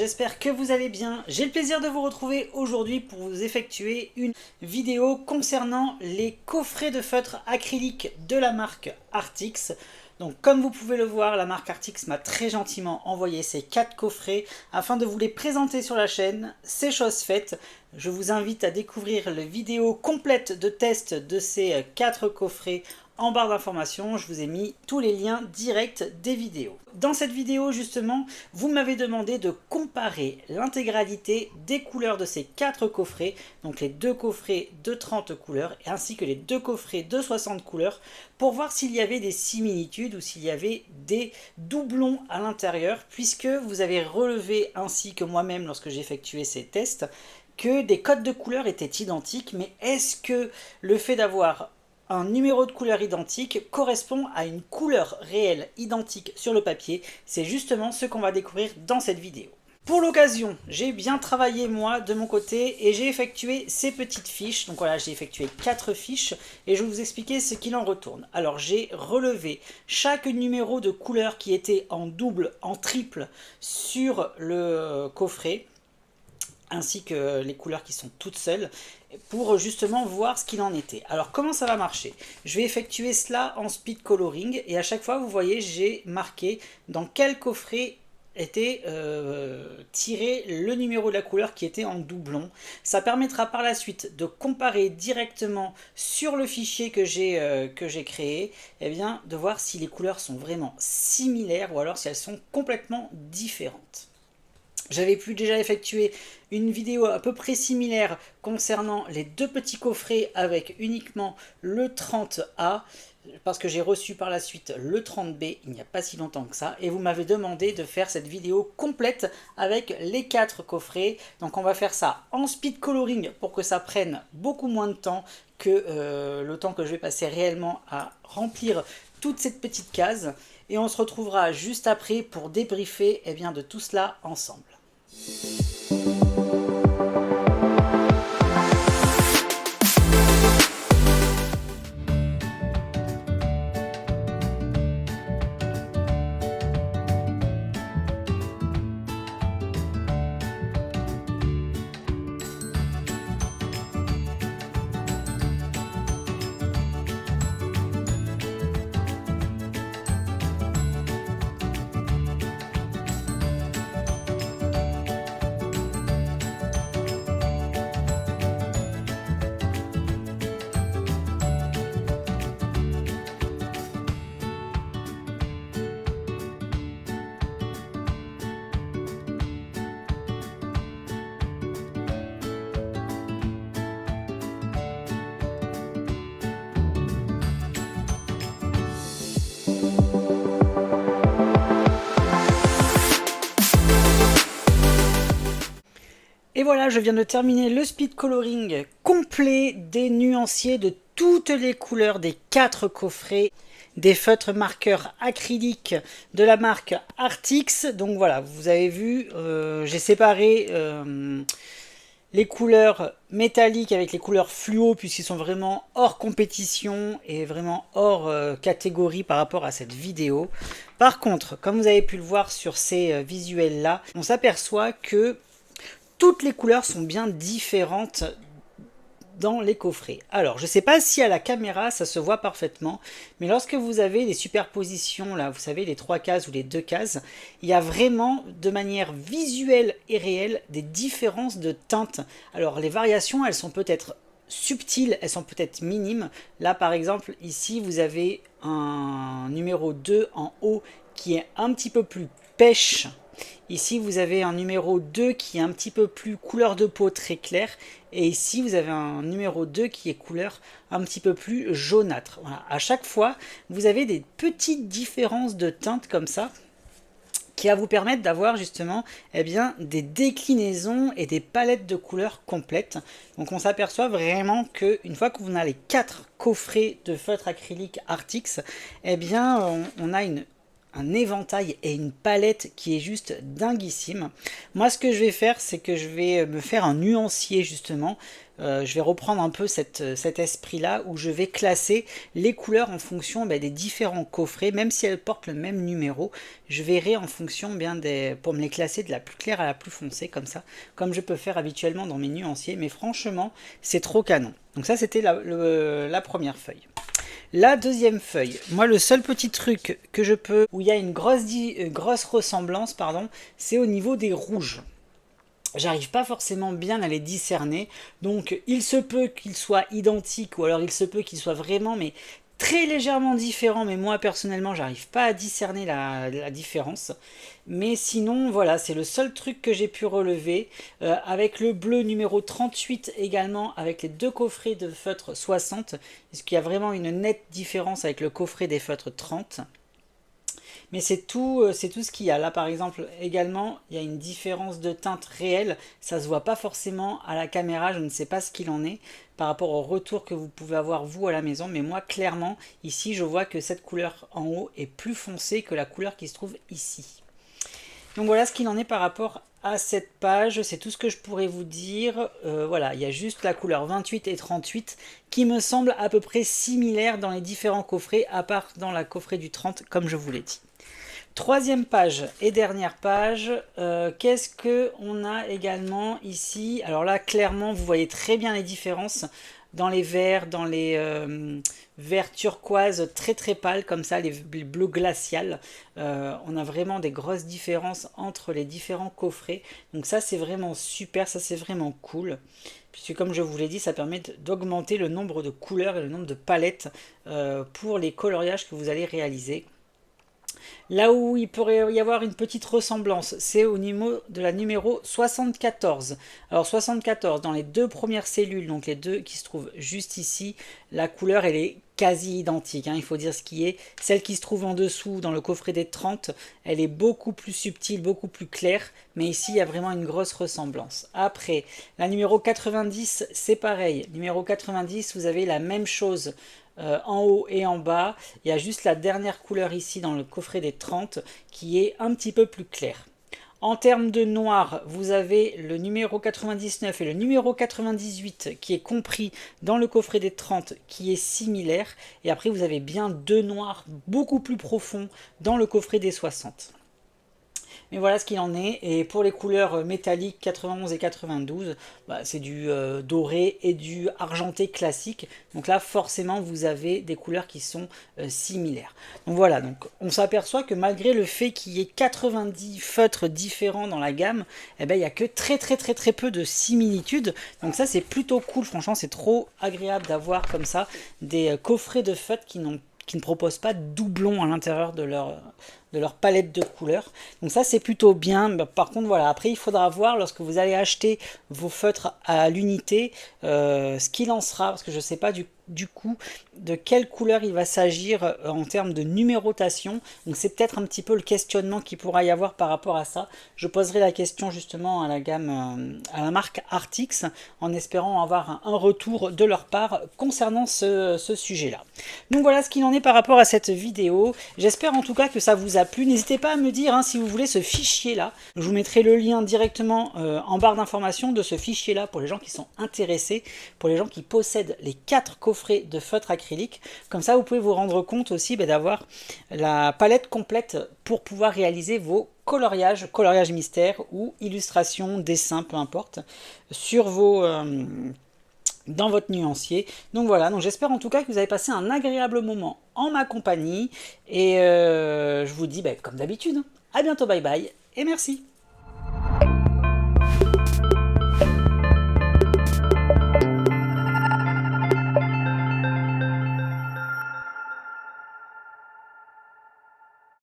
j'espère que vous allez bien. J'ai le plaisir de vous retrouver aujourd'hui pour vous effectuer une vidéo concernant les coffrets de feutres acryliques de la marque Artix. Donc comme vous pouvez le voir, la marque Artix m'a très gentiment envoyé ces 4 coffrets afin de vous les présenter sur la chaîne. C'est chose faite. Je vous invite à découvrir la vidéo complète de test de ces 4 coffrets en barre d'informations. Je vous ai mis tous les liens directs des vidéos. Dans cette vidéo justement, vous m'avez demandé de comparer l'intégralité des couleurs de ces 4 coffrets, donc les 2 coffrets de 30 couleurs ainsi que les 2 coffrets de 60 couleurs, pour voir s'il y avait des similitudes ou s'il y avait des doublons à l'intérieur, puisque vous avez relevé ainsi que moi-même lorsque j'ai effectué ces tests que des codes de couleurs étaient identiques. Mais est-ce que le fait d'avoir un numéro de couleur identique correspond à une couleur réelle identique sur le papier? C'est justement ce qu'on va découvrir dans cette vidéo. Pour l'occasion, j'ai bien travaillé moi de mon côté et j'ai effectué ces petites fiches. Donc voilà, j'ai effectué 4 fiches et je vais vous expliquer ce qu'il en retourne. Alors j'ai relevé chaque numéro de couleur qui était en double, en triple sur le coffret, ainsi que les couleurs qui sont toutes seules, pour justement voir ce qu'il en était. Alors comment ça va marcher? Je vais effectuer cela en speed coloring et à chaque fois vous voyez j'ai marqué dans quel coffret était tiré le numéro de la couleur qui était en doublon. Ça permettra par la suite de comparer directement sur le fichier que j'ai créé, et bien de voir si les couleurs sont vraiment similaires ou alors si elles sont complètement différentes. J'avais pu déjà effectuer une vidéo à peu près similaire concernant les 2 petits coffrets avec uniquement le 30A, parce que j'ai reçu par la suite le 30B il n'y a pas si longtemps que ça, et vous m'avez demandé de faire cette vidéo complète avec les 4 coffrets. Donc on va faire ça en speed coloring pour que ça prenne beaucoup moins de temps que le temps que je vais passer réellement à remplir toute cette petite case. Et on se retrouvera juste après pour débriefer de tout cela ensemble. Et voilà, je viens de terminer le speed coloring complet des nuanciers de toutes les couleurs des 4 coffrets des feutres marqueurs acryliques de la marque Artix. Donc voilà, vous avez vu, j'ai séparé les couleurs métalliques avec les couleurs fluo, puisqu'ils sont vraiment hors compétition et vraiment hors catégorie par rapport à cette vidéo. Par contre, comme vous avez pu le voir sur ces visuels là, on s'aperçoit que toutes les couleurs sont bien différentes dans les coffrets. Alors, je ne sais pas si à la caméra ça se voit parfaitement, mais lorsque vous avez les superpositions, là, vous savez, les 3 cases ou les 2 cases, il y a vraiment, de manière visuelle et réelle, des différences de teintes. Alors, les variations, elles sont peut-être subtiles, elles sont peut-être minimes. Là, par exemple, ici, vous avez un numéro 2 en haut qui est un petit peu plus pêche. Ici, vous avez un numéro 2 qui est un petit peu plus couleur de peau très clair. Et ici, vous avez un numéro 2 qui est couleur un petit peu plus jaunâtre. Voilà. À chaque fois, vous avez des petites différences de teintes comme ça, qui va vous permettre d'avoir justement des déclinaisons et des palettes de couleurs complètes. Donc on s'aperçoit vraiment qu'une fois qu'on a les 4 coffrets de feutres acryliques Artix, on a un éventail et une palette qui est juste dinguissime. Moi, ce que je vais faire, c'est que je vais me faire un nuancier justement je vais reprendre un peu cet esprit-là où je vais classer les couleurs en fonction des différents coffrets, même si elles portent le même numéro. Je verrai en fonction pour me les classer de la plus claire à la plus foncée, comme ça, comme je peux faire habituellement dans mes nuanciers. Mais franchement, c'est trop canon. Donc ça, c'était la première feuille. La deuxième feuille, moi le seul petit truc que je peux, où il y a une grosse ressemblance, pardon, c'est au niveau des rouges. J'arrive pas forcément bien à les discerner, donc il se peut qu'ils soient identiques, ou alors il se peut qu'ils soient vraiment, mais très légèrement différents, mais moi personnellement j'arrive pas à discerner la différence. Mais sinon voilà, c'est le seul truc que j'ai pu relever, avec le bleu numéro 38 également, avec les deux coffrets de feutre 60, est-ce qu'il y a vraiment une nette différence avec le coffret des feutres 30. Mais c'est tout ce qu'il y a. Là, par exemple, également, il y a une différence de teinte réelle. Ça ne se voit pas forcément à la caméra. Je ne sais pas ce qu'il en est par rapport au retour que vous pouvez avoir, vous, à la maison. Mais moi, clairement, ici, je vois que cette couleur en haut est plus foncée que la couleur qui se trouve ici. Donc voilà ce qu'il en est par rapport à cette page, c'est tout ce que je pourrais vous dire. Voilà, il y a juste la couleur 28 et 38 qui me semblent à peu près similaires dans les différents coffrets, à part dans la coffret du 30, comme je vous l'ai dit. Troisième page et dernière page, qu'est-ce qu'on a également ici? Alors là, clairement, vous voyez très bien les différences dans les verts, dans les verts turquoise très très pâles, comme ça, les bleus glaciales. On a vraiment des grosses différences entre les différents coffrets. Donc ça, c'est vraiment super, ça c'est vraiment cool. Puisque comme je vous l'ai dit, ça permet d'augmenter le nombre de couleurs et le nombre de palettes pour les coloriages que vous allez réaliser. Là où il pourrait y avoir une petite ressemblance, c'est au niveau de la numéro 74. Alors 74, dans les deux premières cellules, donc les deux qui se trouvent juste ici, la couleur elle est quasi identique, il faut dire ce qui est. Celle qui se trouve en dessous, dans le coffret des 30, elle est beaucoup plus subtile, beaucoup plus claire, mais ici il y a vraiment une grosse ressemblance. Après, la numéro 90, c'est pareil. Numéro 90, vous avez la même chose. En haut et en bas, il y a juste la dernière couleur ici dans le coffret des 30 qui est un petit peu plus claire. En termes de noir, vous avez le numéro 99 et le numéro 98 qui est compris dans le coffret des 30 qui est similaire. Et après, vous avez bien deux noirs beaucoup plus profonds dans le coffret des 60. Mais voilà ce qu'il en est. Et pour les couleurs métalliques 91 et 92, c'est du doré et du argenté classique. Donc là, forcément, vous avez des couleurs qui sont similaires. Donc voilà, donc on s'aperçoit que malgré le fait qu'il y ait 90 feutres différents dans la gamme, il n'y a que très peu de similitudes. Donc ça, c'est plutôt cool. Franchement, c'est trop agréable d'avoir comme ça des coffrets de feutres qui ne proposent pas de doublons à l'intérieur de leur palette de couleurs. Donc ça, c'est plutôt bien. Par contre, voilà, après, il faudra voir lorsque vous allez acheter vos feutres à l'unité, ce qu'il en sera, parce que je ne sais pas du coup de quelle couleur il va s'agir en termes de numérotation. Donc c'est peut-être un petit peu le questionnement qu'il pourra y avoir par rapport à ça. Je poserai la question justement à la gamme, à la marque Artix, en espérant avoir un retour de leur part concernant ce sujet-là. Donc voilà ce qu'il en est par rapport à cette vidéo. J'espère en tout cas que ça vous a plu. N'hésitez pas à me dire si vous voulez ce fichier-là. Je vous mettrai le lien directement en barre d'information de ce fichier-là pour les gens qui sont intéressés, pour les gens qui possèdent les 4 coffrets de feutre acrylique. Comme ça, vous pouvez vous rendre compte aussi d'avoir la palette complète pour pouvoir réaliser vos coloriages mystères ou illustrations, dessins, peu importe, sur dans votre nuancier. Donc voilà, donc j'espère en tout cas que vous avez passé un agréable moment en ma compagnie. Et je vous dis, comme d'habitude, à bientôt, bye bye, et merci.